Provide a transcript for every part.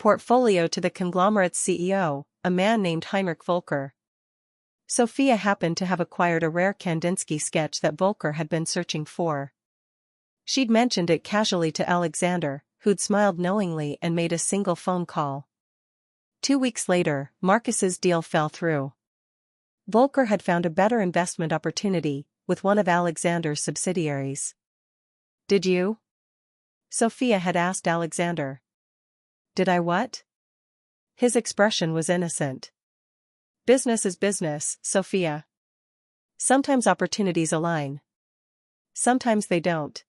portfolio to the conglomerate's CEO, a man named Heinrich Volker. Sophia happened to have acquired a rare Kandinsky sketch that Volker had been searching for. She'd mentioned it casually to Alexander, who'd smiled knowingly and made a single phone call. 2 weeks later, Marcus's deal fell through. Volker had found a better investment opportunity, with one of Alexander's subsidiaries. "Did you?" Sophia had asked Alexander. "Did I what?" His expression was innocent. "Business is business, Sophia. Sometimes opportunities align. Sometimes they don't."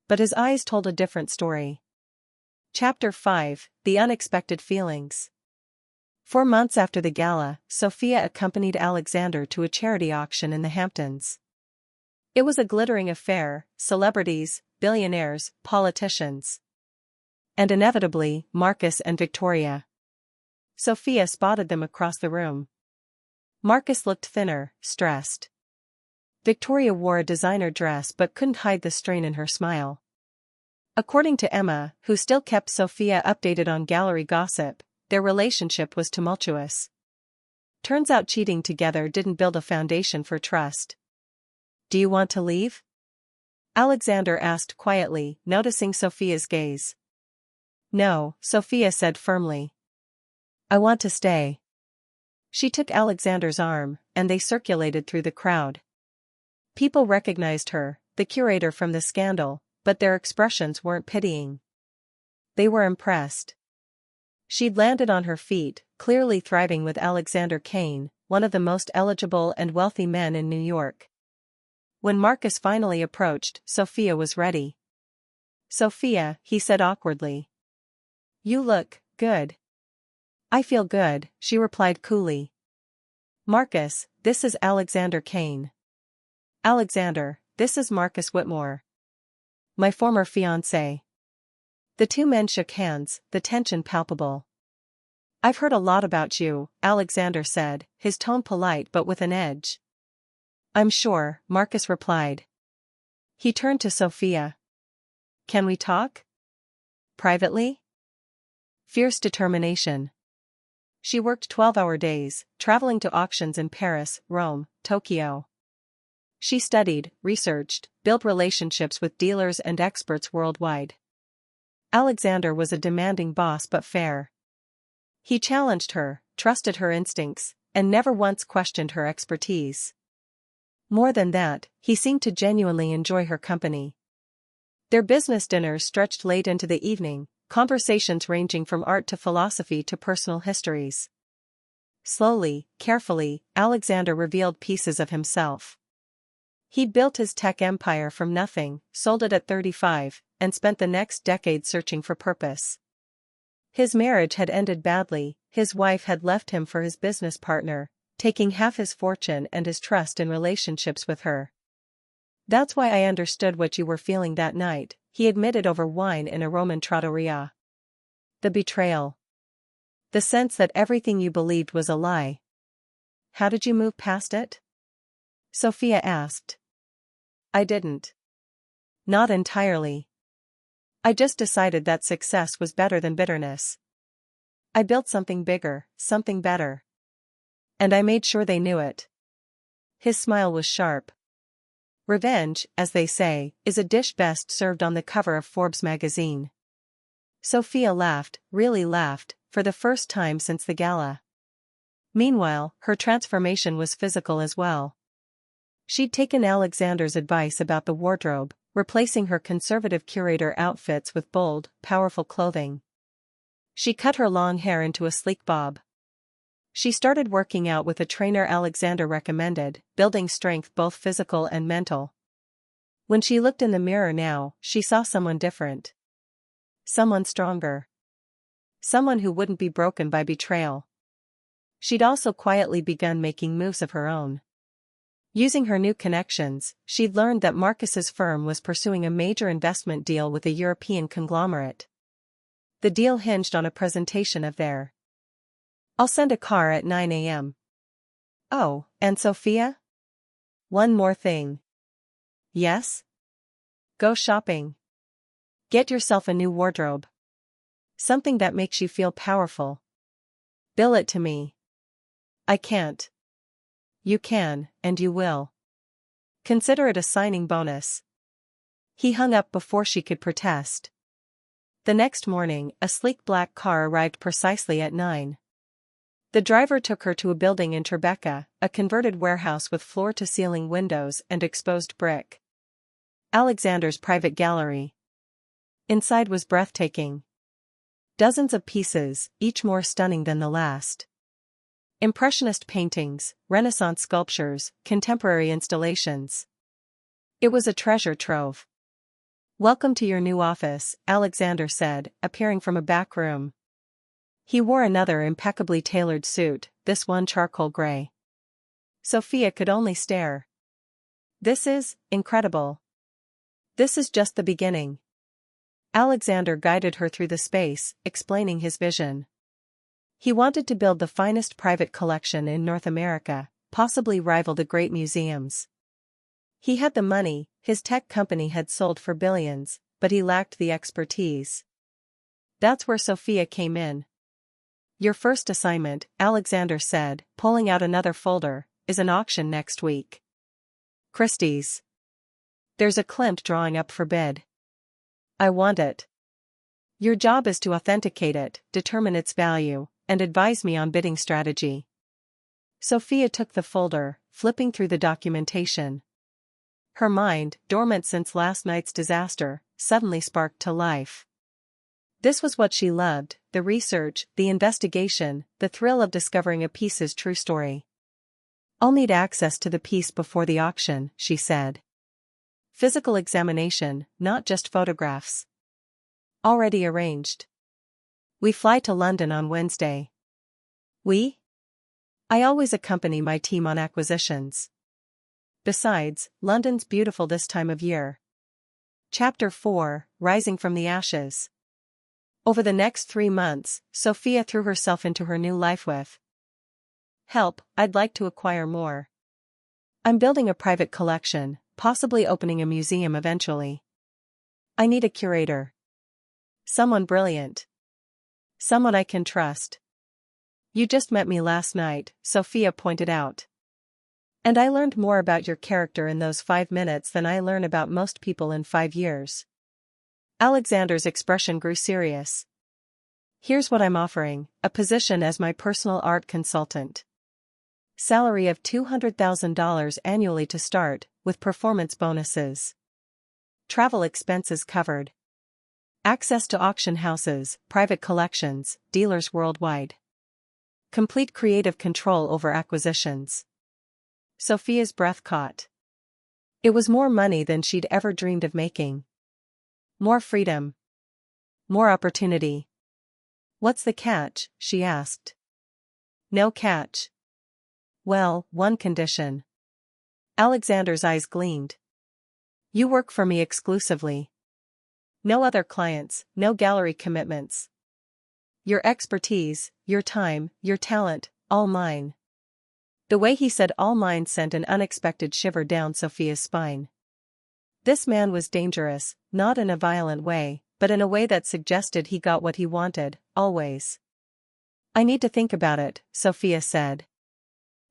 But his eyes told a different story. Chapter 5: The Unexpected Feelings. 4 months after the gala, Sophia accompanied Alexander to a charity auction in the Hamptons. It was a glittering affair: celebrities, billionaires, politicians. And inevitably, Marcus and Victoria. Sophia spotted them across the room. Marcus looked thinner, stressed. Victoria wore a designer dress but couldn't hide the strain in her smile. According to Emma, who still kept Sophia updated on gallery gossip, their relationship was tumultuous. Turns out cheating together didn't build a foundation for trust. "Do you want to leave?" Alexander asked quietly, noticing Sophia's gaze. "No," Sophia said firmly. "I want to stay." She took Alexander's arm, and they circulated through the crowd. People recognized her, the curator from the scandal, but their expressions weren't pitying. They were impressed. She'd landed on her feet, clearly thriving with Alexander Kane, one of the most eligible and wealthy men in New York. When Marcus finally approached, Sophia was ready. "Sophia," he said awkwardly. "You look good." "I feel good," she replied coolly. "Marcus, this is Alexander Kane." "Alexander, this is Marcus Whitmore. My former fiancé." The two men shook hands, the tension palpable. "I've heard a lot about you," Alexander said, his tone polite but with an edge. "I'm sure," Marcus replied. He turned to Sophia. "Can we talk? Privately?" Fierce determination. She worked 12-hour days, traveling to auctions in Paris, Rome, Tokyo. She studied, researched, built relationships with dealers and experts worldwide. Alexander was a demanding boss but fair. He challenged her, trusted her instincts, and never once questioned her expertise. More than that, he seemed to genuinely enjoy her company. Their business dinners stretched late into the evening, conversations ranging from art to philosophy to personal histories. Slowly, carefully, Alexander revealed pieces of himself. He'd built his tech empire from nothing, sold it at 35, and spent the next decade searching for purpose. His marriage had ended badly, his wife had left him for his business partner, taking half his fortune and his trust in relationships with her. "That's why I understood what you were feeling that night," he admitted over wine in a Roman trattoria. "The betrayal. The sense that everything you believed was a lie. How did you move past it?" Sophia asked. "I didn't. Not entirely. I just decided that success was better than bitterness. I built something bigger, something better. And I made sure they knew it." His smile was sharp. Revenge, as they say, is a dish best served on the cover of Forbes magazine. Sophia laughed, really laughed, for the first time since the gala. Meanwhile, her transformation was physical as well. She'd taken Alexander's advice about the wardrobe, replacing her conservative curator outfits with bold, powerful clothing. She cut her long hair into a sleek bob. She started working out with a trainer Alexander recommended, building strength both physical and mental. When she looked in the mirror now, she saw someone different. Someone stronger. Someone who wouldn't be broken by betrayal. She'd also quietly begun making moves of her own. Using her new connections, she'd learned that Marcus's firm was pursuing a major investment deal with a European conglomerate. The deal hinged on a presentation of their "I'll send a car at 9 a.m. "Oh, and Sophia? One more thing." "Yes?" "Go shopping. Get yourself a new wardrobe." Something that makes you feel powerful. Bill it to me. I can't. You can, and you will. Consider it a signing bonus. He hung up before she could protest. The next morning, a sleek black car arrived precisely at 9. The driver took her to a building in Tribeca, a converted warehouse with floor-to-ceiling windows and exposed brick. Alexander's private gallery. Inside was breathtaking. Dozens of pieces, each more stunning than the last. Impressionist paintings, Renaissance sculptures, contemporary installations. It was a treasure trove. "Welcome to your new office," Alexander said, appearing from a back room. He wore another impeccably tailored suit, this one charcoal gray. Sophia could only stare. "This is incredible. This is just the beginning." Alexander guided her through the space, explaining his vision. He wanted to build the finest private collection in North America, possibly rival the great museums. He had the money, his tech company had sold for billions, but he lacked the expertise. That's where Sophia came in. "Your first assignment," Alexander said, pulling out another folder, "is an auction next week. Christie's. There's a Klimt drawing up for bid. I want it. Your job is to authenticate it, determine its value, and advise me on bidding strategy." Sophia took the folder, flipping through the documentation. Her mind, dormant since last night's disaster, suddenly sparked to life. This was what she loved, the research, the investigation, the thrill of discovering a piece's true story. "I'll need access to the piece before the auction," she said. "Physical examination, not just photographs." "Already arranged. We fly to London on Wednesday." "We?" "I always accompany my team on acquisitions. Besides, London's beautiful this time of year." Chapter 4, Rising from the Ashes. Over the next 3 months, Sophia threw herself into her new life with help. "I'd like to acquire more. I'm building a private collection, possibly opening a museum eventually. I need a curator. Someone brilliant. Someone I can trust." "You just met me last night," Sophia pointed out. "And I learned more about your character in those 5 minutes than I learn about most people in 5 years. Alexander's expression grew serious. "Here's what I'm offering, a position as my personal art consultant. Salary of $200,000 annually to start, with performance bonuses. Travel expenses covered. Access to auction houses, private collections, dealers worldwide. Complete creative control over acquisitions." Sophia's breath caught. It was more money than she'd ever dreamed of making. More freedom. More opportunity. "What's the catch?" she asked. "No catch." "Well, one condition." Alexander's eyes gleamed. "You work for me exclusively. No other clients, no gallery commitments. Your expertise, your time, your talent, all mine." The way he said "all mine" sent an unexpected shiver down Sophia's spine. This man was dangerous, not in a violent way, but in a way that suggested he got what he wanted, always. "I need to think about it," Sophia said.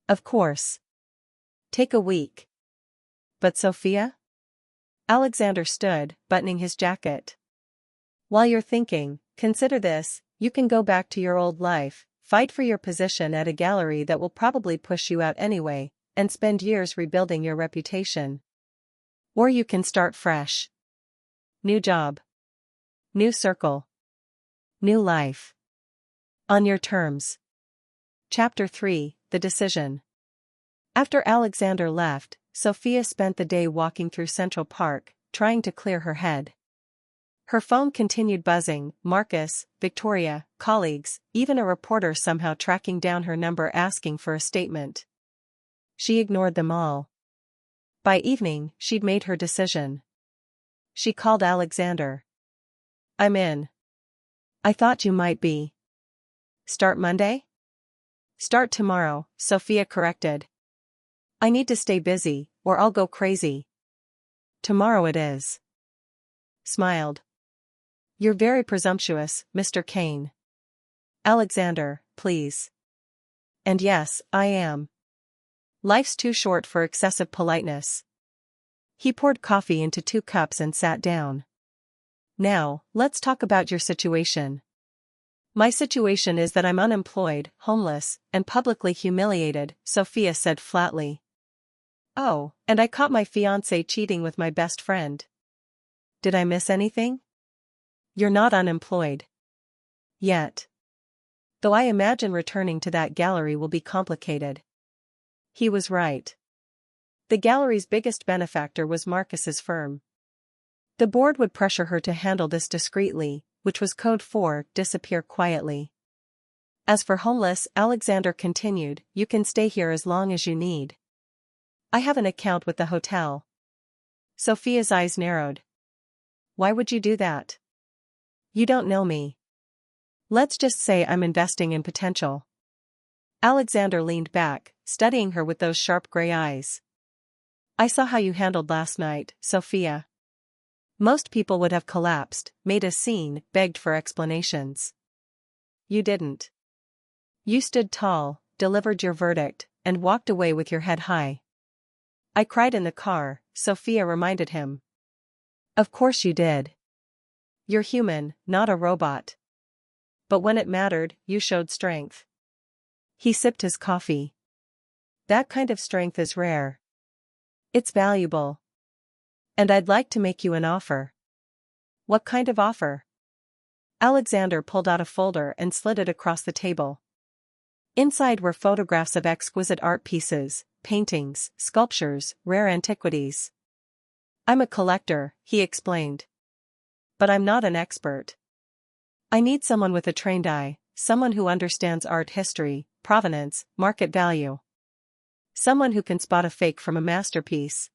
"Of course. Take a week." "But Sophia?" Alexander stood, buttoning his jacket. "While you're thinking, consider this: you can go back to your old life, fight for your position at a gallery that will probably push you out anyway, and spend years rebuilding your reputation. Or you can start fresh. New job. New circle. New life. On your terms." Chapter 3, The Decision. After Alexander left, Sophia spent the day walking through Central Park, trying to clear her head. Her phone continued buzzing: Marcus, Victoria, colleagues, even a reporter somehow tracking down her number asking for a statement. She ignored them all. By evening, she'd made her decision. She called Alexander. "I'm in." "I thought you might be." "Start Monday?" "Start tomorrow," Sophia corrected. "I need to stay busy, or I'll go crazy." "Tomorrow it is." Smiled. You're very presumptuous, Mr. Kane. Alexander, please. And yes, I am. Life's too short for excessive politeness. He poured coffee into 2 cups and sat down. Now, let's talk about your situation. My situation is that I'm unemployed, homeless, and publicly humiliated, Sophia said flatly. Oh, and I caught my fiancé cheating with my best friend. Did I miss anything? You're not unemployed. Yet. Though I imagine returning to that gallery will be complicated. He was right. The gallery's biggest benefactor was Marcus's firm. The board would pressure her to handle this discreetly, which was code for disappear quietly. As for homeless, Alexander continued, you can stay here as long as you need. I have an account with the hotel. Sophia's eyes narrowed. Why would you do that? You don't know me. Let's just say I'm investing in potential. Alexander leaned back, studying her with those sharp gray eyes. I saw how you handled last night, Sophia. Most people would have collapsed, made a scene, begged for explanations. You didn't. You stood tall, delivered your verdict, and walked away with your head high. I cried in the car, Sophia reminded him. Of course you did. You're human, not a robot. But when it mattered, you showed strength. He sipped his coffee. That kind of strength is rare. It's valuable. And I'd like to make you an offer. What kind of offer? Alexander pulled out a folder and slid it across the table. Inside were photographs of exquisite art pieces, paintings, sculptures, rare antiquities. I'm a collector, he explained. But I'm not an expert. I need someone with a trained eye, someone who understands art history, provenance, market value. Someone who can spot a fake from a masterpiece.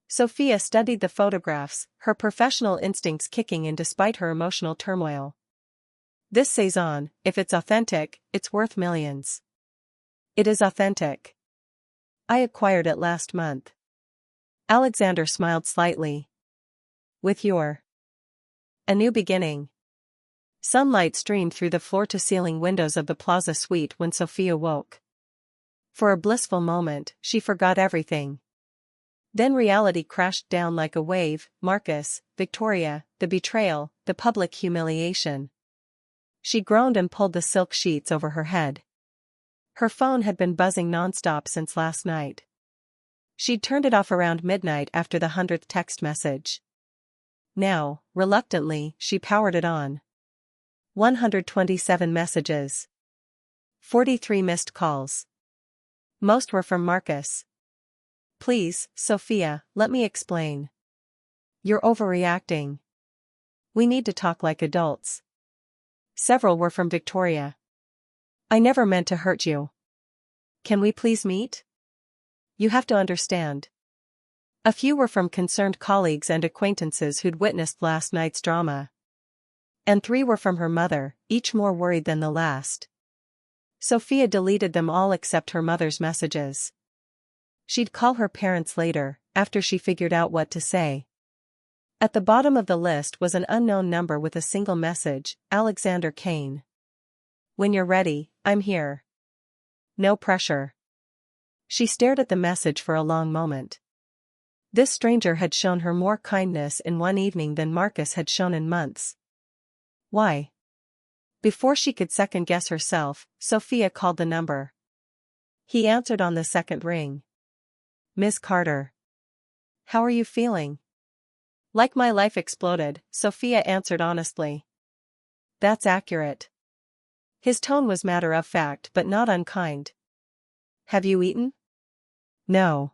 Sophia studied the photographs, her professional instincts kicking in despite her emotional turmoil. This Cezanne, if it's authentic, it's worth millions. It is authentic. I acquired it last month. Alexander smiled slightly. With your a new beginning. Sunlight streamed through the floor-to-ceiling windows of the plaza suite when Sophia woke. For a blissful moment, she forgot everything. Then reality crashed down like a wave, Marcus, Victoria, the betrayal, the public humiliation. She groaned and pulled the silk sheets over her head. Her phone had been buzzing nonstop since last night. She'd turned it off around midnight after the 100th text message. Now, reluctantly, she powered it on. 127 messages. 43 missed calls. Most were from Marcus. Please, Sophia, let me explain. You're overreacting. We need to talk like adults. Several were from Victoria. I never meant to hurt you. Can we please meet? You have to understand. A few were from concerned colleagues and acquaintances who'd witnessed last night's drama. And 3 were from her mother, each more worried than the last. Sophia deleted them all except her mother's messages. She'd call her parents later, after she figured out what to say. At the bottom of the list was an unknown number with a single message, Alexander Kane. When you're ready, I'm here. No pressure. She stared at the message for a long moment. This stranger had shown her more kindness in one evening than Marcus had shown in months. Why? Before she could second-guess herself, Sophia called the number. He answered on the second ring. Miss Carter. How are you feeling? Like my life exploded, Sophia answered honestly. That's accurate. His tone was matter-of-fact but not unkind. Have you eaten? No.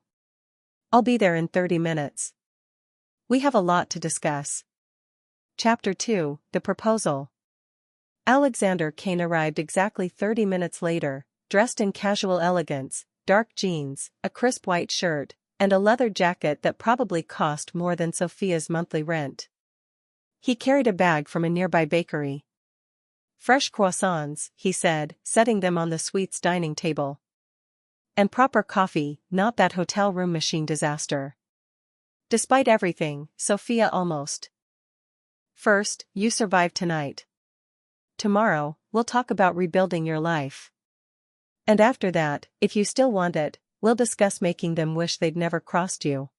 I'll be there in 30 minutes. We have a lot to discuss. Chapter 2, The Proposal. Alexander Kane arrived exactly 30 minutes later, dressed in casual elegance, dark jeans, a crisp white shirt, and a leather jacket that probably cost more than Sophia's monthly rent. He carried a bag from a nearby bakery. Fresh croissants, he said, setting them on the suite's dining table. And proper coffee, not that hotel room machine disaster. Despite everything, Sophia almost First, you survive tonight. Tomorrow, we'll talk about rebuilding your life. And after that, if you still want it, we'll discuss making them wish they'd never crossed you.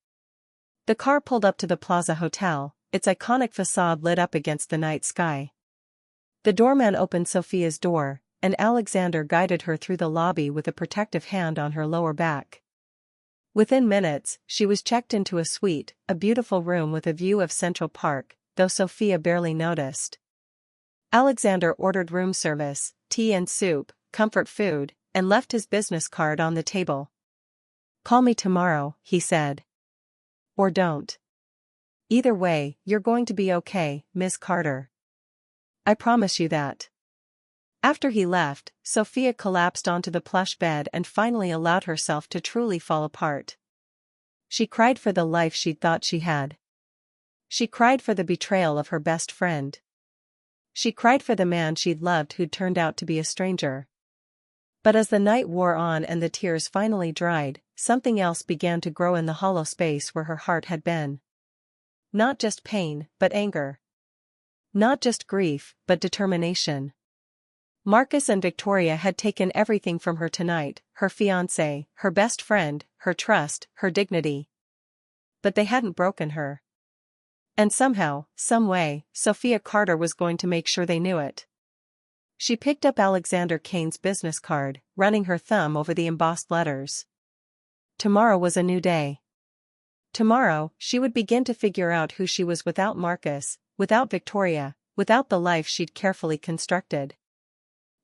The car pulled up to the Plaza Hotel, its iconic facade lit up against the night sky. The doorman opened Sophia's door, and Alexander guided her through the lobby with a protective hand on her lower back. Within minutes, she was checked into a suite, a beautiful room with a view of Central Park, though Sophia barely noticed. Alexander ordered room service, tea and soup, comfort food, and left his business card on the table. "Call me tomorrow," he said. "Or don't. Either way, you're going to be okay, Miss Carter. I promise you that." After he left, Sophia collapsed onto the plush bed and finally allowed herself to truly fall apart. She cried for the life she'd thought she had. She cried for the betrayal of her best friend. She cried for the man she'd loved who'd turned out to be a stranger. But as the night wore on and the tears finally dried, something else began to grow in the hollow space where her heart had been. Not just pain, but anger. Not just grief, but determination. Marcus and Victoria had taken everything from her tonight, her fiancé, her best friend, her trust, her dignity. But they hadn't broken her. And somehow, some way, Sophia Carter was going to make sure they knew it. She picked up Alexander Kane's business card, running her thumb over the embossed letters. Tomorrow was a new day. Tomorrow, she would begin to figure out who she was without Marcus, without Victoria, without the life she'd carefully constructed.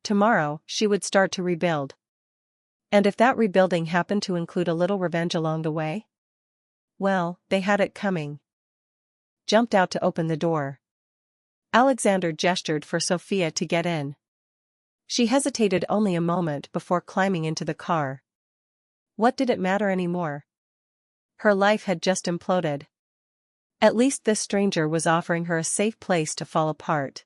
Tomorrow, she would start to rebuild. And if that rebuilding happened to include a little revenge along the way? Well, they had it coming. Jumped out to open the door. Alexander gestured for Sophia to get in. She hesitated only a moment before climbing into the car. What did it matter anymore? Her life had just imploded. At least this stranger was offering her a safe place to fall apart.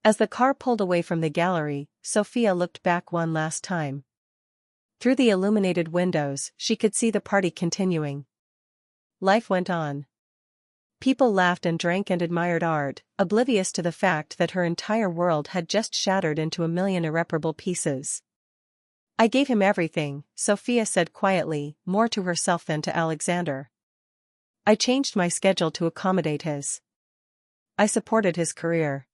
As the car pulled away from the gallery, Sophia looked back one last time. Through the illuminated windows, she could see the party continuing. Life went on. People laughed and drank and admired art, oblivious to the fact that her entire world had just shattered into a million irreparable pieces. "I gave him everything," Sophia said quietly, more to herself than to Alexander. "I changed my schedule to accommodate his. I supported his career.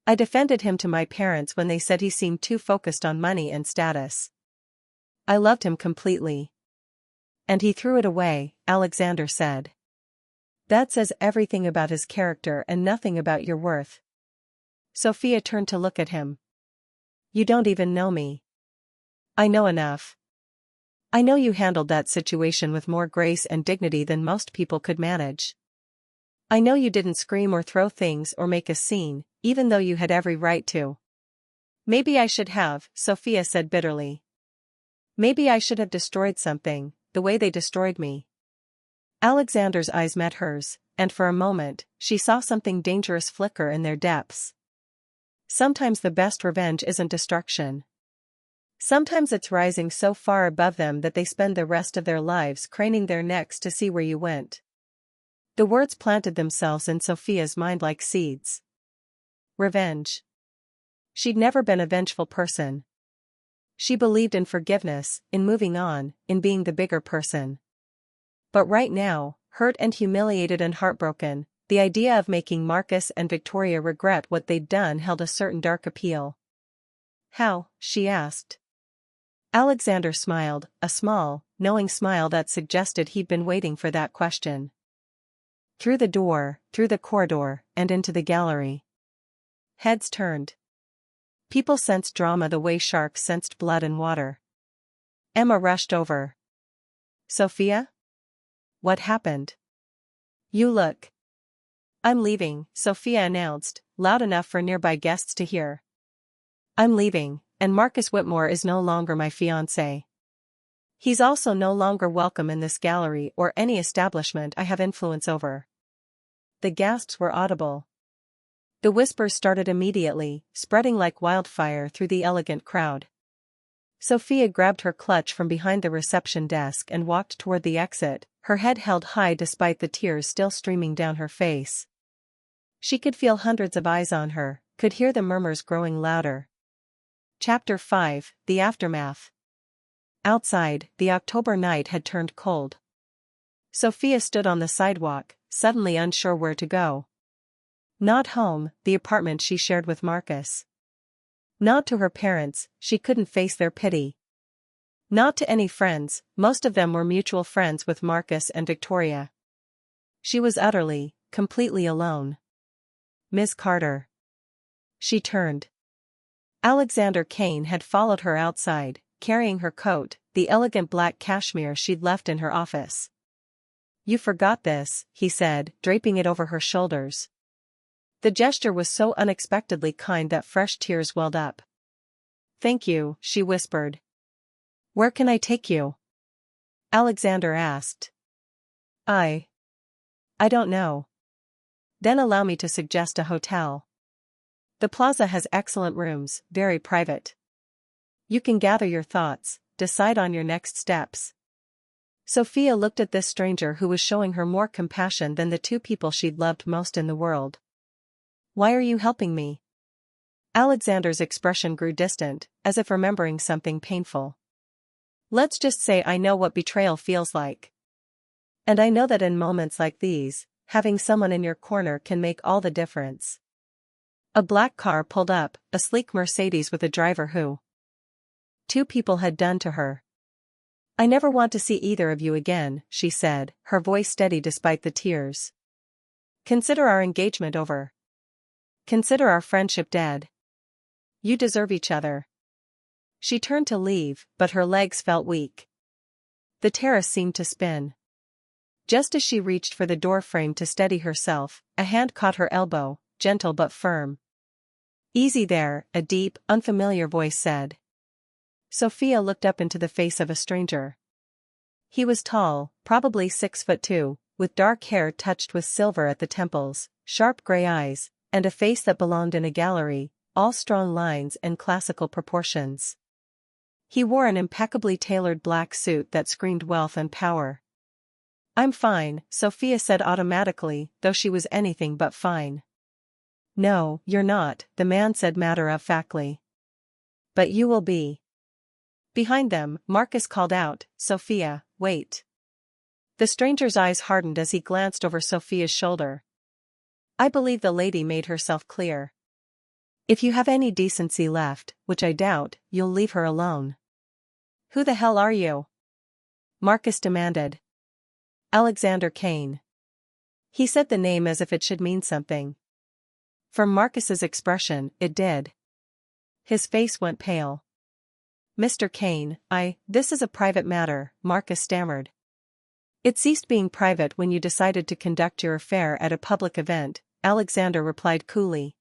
I defended him to my parents when they said he seemed too focused on money and status. I loved him completely." "And he threw it away," Alexander said. "That says everything about his character and nothing about your worth." Sophia turned to look at him. "You don't even know me." "I know enough. I know you handled that situation with more grace and dignity than most people could manage. I know you didn't scream or throw things or make a scene, even though you had every right to." "Maybe I should have," Sophia said bitterly. "Maybe I should have destroyed something, the way they destroyed me." Alexander's eyes met hers, and for a moment, she saw something dangerous flicker in their depths. Sometimes the best revenge isn't destruction. Sometimes it's rising so far above them that they spend the rest of their lives craning their necks to see where you went. The words planted themselves in Sophia's mind like seeds. Revenge. She'd never been a vengeful person. She believed in forgiveness, in moving on, in being the bigger person. But right now, hurt and humiliated and heartbroken, the idea of making Marcus and Victoria regret what they'd done held a certain dark appeal. "How?" she asked. Alexander smiled, a small, knowing smile that suggested he'd been waiting for that question. "Through the door, through the corridor, and into the gallery." Heads turned. People sensed drama the way sharks sensed blood and water. Emma rushed over. "Sophia? What happened? You look—" "I'm leaving," Sophia announced, loud enough for nearby guests to hear. "I'm leaving, and Marcus Whitmore is no longer my fiancé. He's also no longer welcome in this gallery or any establishment I have influence over." The gasps were audible. The whispers started immediately, spreading like wildfire through the elegant crowd. Sophia grabbed her clutch from behind the reception desk and walked toward the exit, her head held high despite the tears still streaming down her face. She could feel hundreds of eyes on her, could hear the murmurs growing louder. Chapter 5, The Aftermath. Outside, the October night had turned cold. Sophia stood on the sidewalk, suddenly unsure where to go. Not home, the apartment she shared with Marcus. Not to her parents, she couldn't face their pity. Not to any friends, most of them were mutual friends with Marcus and Victoria. She was utterly, completely alone. Miss Carter. She turned. Alexander Kane had followed her outside, carrying her coat, the elegant black cashmere she'd left in her office. "You forgot this," he said, draping it over her shoulders. The gesture was so unexpectedly kind that fresh tears welled up. "Thank you," she whispered. "Where can I take you?" Alexander asked. I don't know." "Then allow me to suggest a hotel. The plaza has excellent rooms, very private. You can gather your thoughts, decide on your next steps." Sophia looked at this stranger who was showing her more compassion than the two people she'd loved most in the world. "Why are you helping me?" Alexander's expression grew distant, as if remembering something painful. "Let's just say I know what betrayal feels like. And I know that in moments like these, having someone in your corner can make all the difference." A black car pulled up, a sleek Mercedes with a driver who two people had done to her. "I never want to see either of you again," she said, her voice steady despite the tears. "Consider our engagement over. Consider our friendship dead. You deserve each other." She turned to leave, but her legs felt weak. The terrace seemed to spin. Just as she reached for the door frame to steady herself, a hand caught her elbow, gentle but firm. "Easy there," a deep, unfamiliar voice said. Sophia looked up into the face of a stranger. He was tall, probably 6'2", with dark hair touched with silver at the temples, sharp gray eyes, and a face that belonged in a gallery, all strong lines and classical proportions. He wore an impeccably tailored black suit that screamed wealth and power. "I'm fine," Sophia said automatically, though she was anything but fine. "No, you're not," the man said matter-of-factly. "But you will be." Behind them, Marcus called out, "Sophia, wait." The stranger's eyes hardened as he glanced over Sophia's shoulder. "I believe the lady made herself clear. If you have any decency left, which I doubt, you'll leave her alone." "Who the hell are you?" Marcus demanded. "Alexander Kane." He said the name as if it should mean something. From Marcus's expression, it did. His face went pale. "Mr. Kane, this is a private matter," Marcus stammered. "It ceased being private when you decided to conduct your affair at a public event," Alexander replied coolly.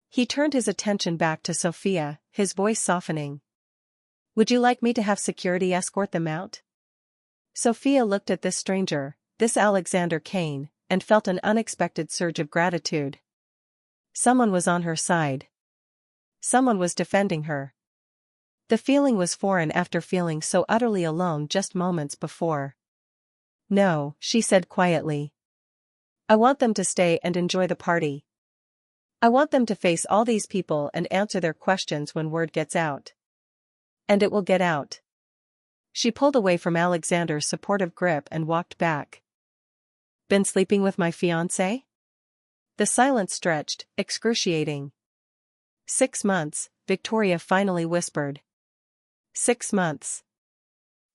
He turned his attention back to Sophia, his voice softening. "Would you like me to have security escort them out?" Sophia looked at this stranger, this Alexander Kane, and felt an unexpected surge of gratitude. Someone was on her side. Someone was defending her. The feeling was foreign after feeling so utterly alone just moments before. "No," she said quietly. "I want them to stay and enjoy the party. I want them to face all these people and answer their questions when word gets out. And it will get out." She pulled away from Alexander's supportive grip and walked back. "Been sleeping with my fiancé?" The silence stretched, excruciating. 6 months, Victoria finally whispered. 6 months.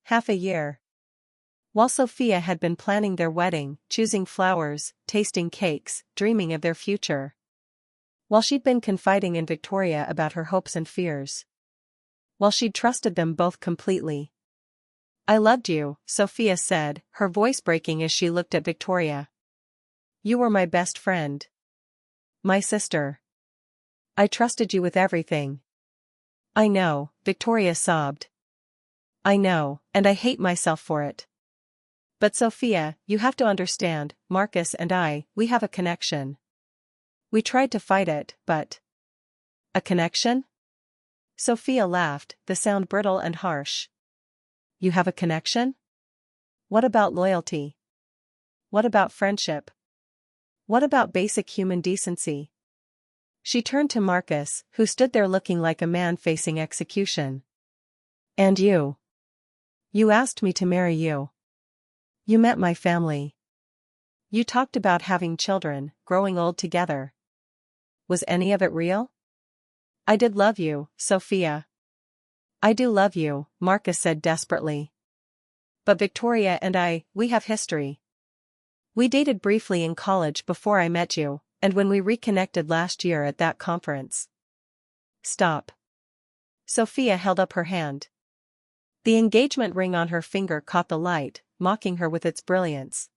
Half a year. While Sophia had been planning their wedding, choosing flowers, tasting cakes, dreaming of their future. While she'd been confiding in Victoria about her hopes and fears. While she'd trusted them both completely. "I loved you," Sophia said, her voice breaking as she looked at Victoria. "You were my best friend. My sister. I trusted you with everything." "I know," Victoria sobbed. "I know, and I hate myself for it. But Sophia, you have to understand, Marcus and we have a connection. We tried to fight it, but..." "A connection?" Sophia laughed, the sound brittle and harsh. "You have a connection? What about loyalty? What about friendship? What about basic human decency? She turned to Marcus, who stood there looking like a man facing execution. And you? You asked me to marry you. You met my family. You talked about having children, growing old together. Was any of it real? I did love you, Sophia. I do love you, Marcus said desperately. But Victoria and we have history. We dated briefly in college before I met you, and when we reconnected last year at that conference. Stop. Sophia held up her hand. The engagement ring on her finger caught the light, mocking her with its brilliance.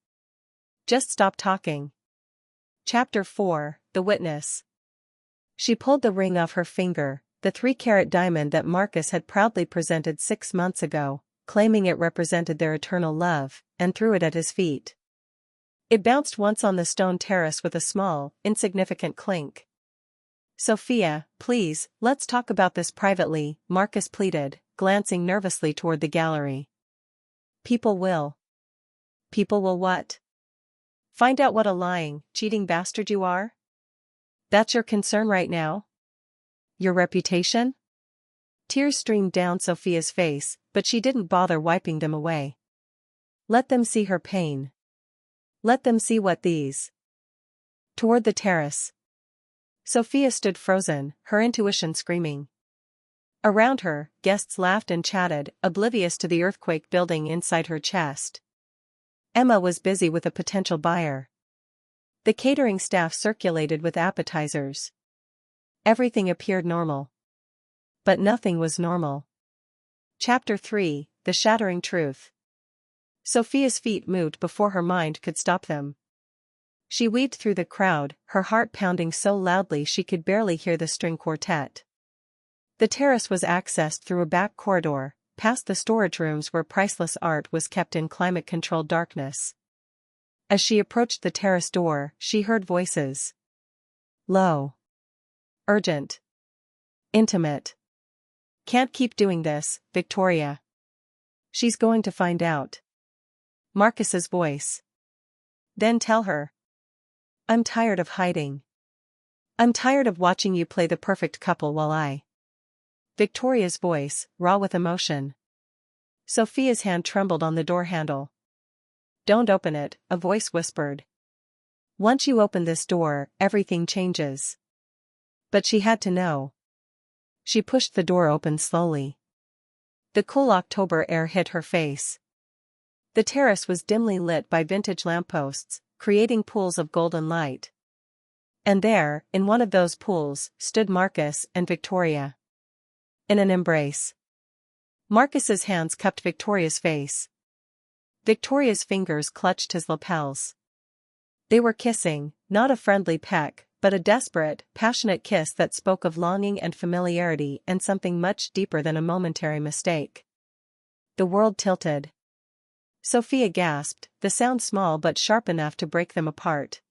Just stop talking. Chapter 4, The Witness. She pulled the ring off her finger, the 3-carat diamond that Marcus had proudly presented 6 months ago, claiming it represented their eternal love, and threw it at his feet. It bounced once on the stone terrace with a small, insignificant clink. Sophia, please, let's talk about this privately, Marcus pleaded, glancing nervously toward the gallery. People will. People will what? Find out what a lying, cheating bastard you are? That's your concern right now? Your reputation? Tears streamed down Sophia's face, but she didn't bother wiping them away. Let them see her pain. Let them see what these. Toward the terrace. Sophia stood frozen, her intuition screaming. Around her, guests laughed and chatted, oblivious to the earthquake building inside her chest. Emma was busy with a potential buyer. The catering staff circulated with appetizers. Everything appeared normal. But nothing was normal. Chapter 3, The Shattering Truth. Sophia's feet moved before her mind could stop them. She weaved through the crowd, her heart pounding so loudly she could barely hear the string quartet. The terrace was accessed through a back corridor, past the storage rooms where priceless art was kept in climate-controlled darkness. As she approached the terrace door, she heard voices. Low. Urgent. Intimate. Can't keep doing this, Victoria. She's going to find out. Marcus's voice. Then tell her. I'm tired of hiding. I'm tired of watching you play the perfect couple while I. Victoria's voice, raw with emotion. Sophia's hand trembled on the door handle. Don't open it, a voice whispered. Once you open this door, everything changes. But she had to know. She pushed the door open slowly. The cool October air hit her face. The terrace was dimly lit by vintage lampposts, creating pools of golden light. And there, in one of those pools, stood Marcus and Victoria. In an embrace. Marcus's hands cupped Victoria's face. Victoria's fingers clutched his lapels. They were kissing, not a friendly peck, but a desperate, passionate kiss that spoke of longing and familiarity and something much deeper than a momentary mistake. The world tilted. Sophia gasped, the sound small but sharp enough to break them apart.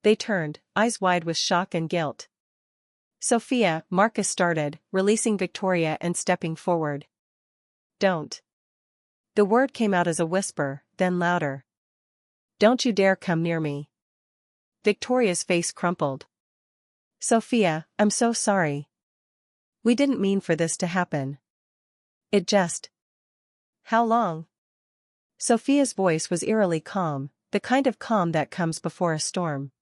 They turned, eyes wide with shock and guilt. Sophia, Marcus started, releasing Victoria and stepping forward. Don't. The word came out as a whisper, then louder. Don't you dare come near me. Victoria's face crumpled. Sophia, I'm so sorry. We didn't mean for this to happen. It just. How long? Sophia's voice was eerily calm, the kind of calm that comes before a storm.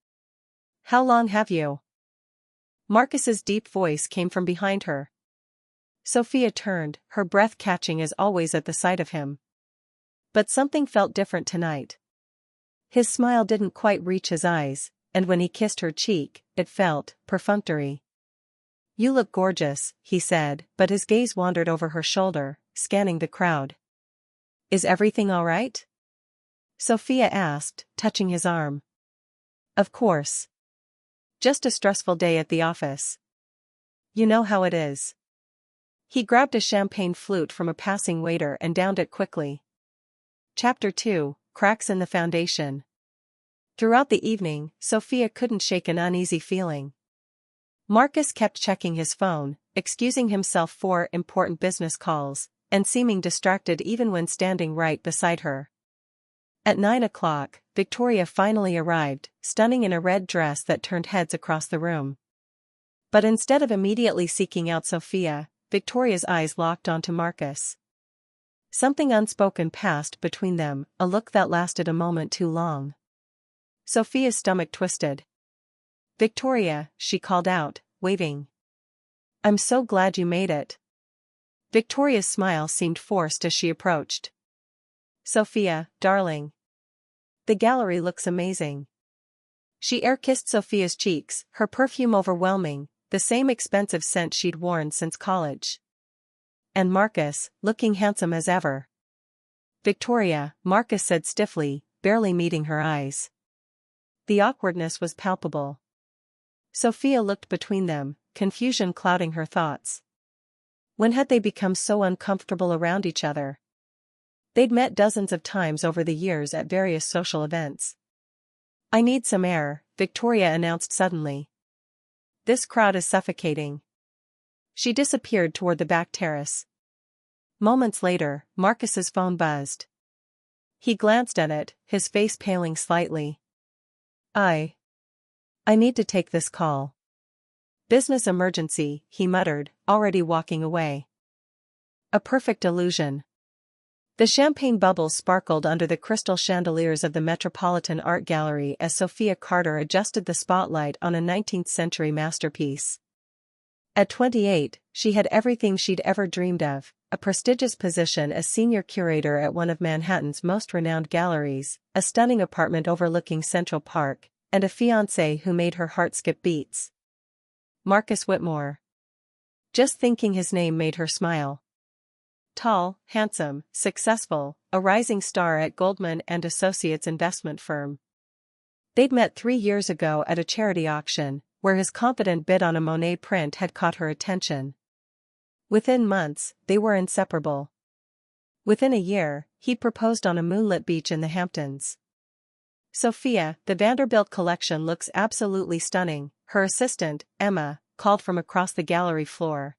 How long have you? Marcus's deep voice came from behind her. Sophia turned, her breath catching as always at the sight of him. But something felt different tonight. His smile didn't quite reach his eyes, and when he kissed her cheek, it felt perfunctory. You look gorgeous, he said, but his gaze wandered over her shoulder, scanning the crowd. Is everything all right? Sophia asked, touching his arm. Of course. Just a stressful day at the office. You know how it is. He grabbed a champagne flute from a passing waiter and downed it quickly. Chapter 2, Cracks in the Foundation. Throughout the evening, Sophia couldn't shake an uneasy feeling. Marcus kept checking his phone, excusing himself for important business calls, and seeming distracted even when standing right beside her. At 9 o'clock, Victoria finally arrived, stunning in a red dress that turned heads across the room. But instead of immediately seeking out Sophia, Victoria's eyes locked onto Marcus. Something unspoken passed between them, a look that lasted a moment too long. Sophia's stomach twisted. "Victoria," she called out, waving. "I'm so glad you made it." Victoria's smile seemed forced as she approached. "Sophia, darling. The gallery looks amazing." She air-kissed Sophia's cheeks, her perfume overwhelming, the same expensive scent she'd worn since college. "And Marcus, looking handsome as ever." "Victoria," Marcus said stiffly, barely meeting her eyes. The awkwardness was palpable. Sophia looked between them, confusion clouding her thoughts. When had they become so uncomfortable around each other? They'd met dozens of times over the years at various social events. "I need some air," Victoria announced suddenly. "This crowd is suffocating." She disappeared toward the back terrace. Moments later, Marcus's phone buzzed. He glanced at it, his face paling slightly. I need to take this call." "Business emergency," he muttered, already walking away. A perfect illusion. The champagne bubbles sparkled under the crystal chandeliers of the Metropolitan Art Gallery as Sophia Carter adjusted the spotlight on a 19th-century masterpiece. At 28, she had everything she'd ever dreamed of: a prestigious position as senior curator at one of Manhattan's most renowned galleries, a stunning apartment overlooking Central Park, and a fiancé who made her heart skip beats. Marcus Whitmore. Just thinking his name made her smile. Tall, handsome, successful, a rising star at Goldman & Associates investment firm. They'd met 3 years ago at a charity auction, where his confident bid on a Monet print had caught her attention. Within months, they were inseparable. Within a year, he'd proposed on a moonlit beach in the Hamptons. "Sophia, the Vanderbilt collection looks absolutely stunning," her assistant, Emma, called from across the gallery floor.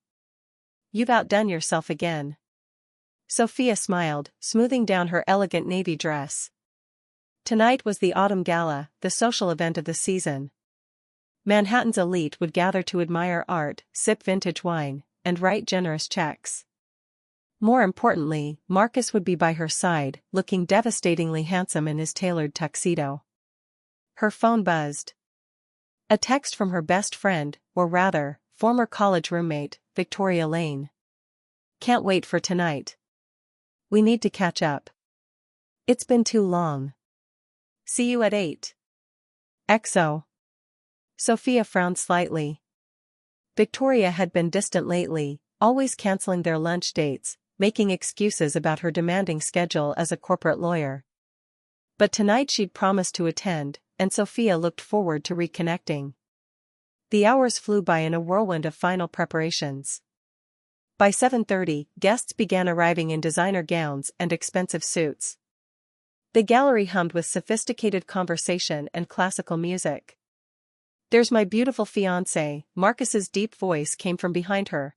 "You've outdone yourself again." Sophia smiled, smoothing down her elegant navy dress. Tonight was the Autumn Gala, the social event of the season. Manhattan's elite would gather to admire art, sip vintage wine, and write generous checks. More importantly, Marcus would be by her side, looking devastatingly handsome in his tailored tuxedo. Her phone buzzed. A text from her best friend, or rather, former college roommate, Victoria Lane. "Can't wait for tonight. We need to catch up. It's been too long. See you at 8. XO." Sophia frowned slightly. Victoria had been distant lately, always canceling their lunch dates, making excuses about her demanding schedule as a corporate lawyer. But tonight she'd promised to attend, and Sophia looked forward to reconnecting. The hours flew by in a whirlwind of final preparations. By 7:30, guests began arriving in designer gowns and expensive suits. The gallery hummed with sophisticated conversation and classical music. "There's my beautiful fiancé," Marcus's deep voice came from behind her.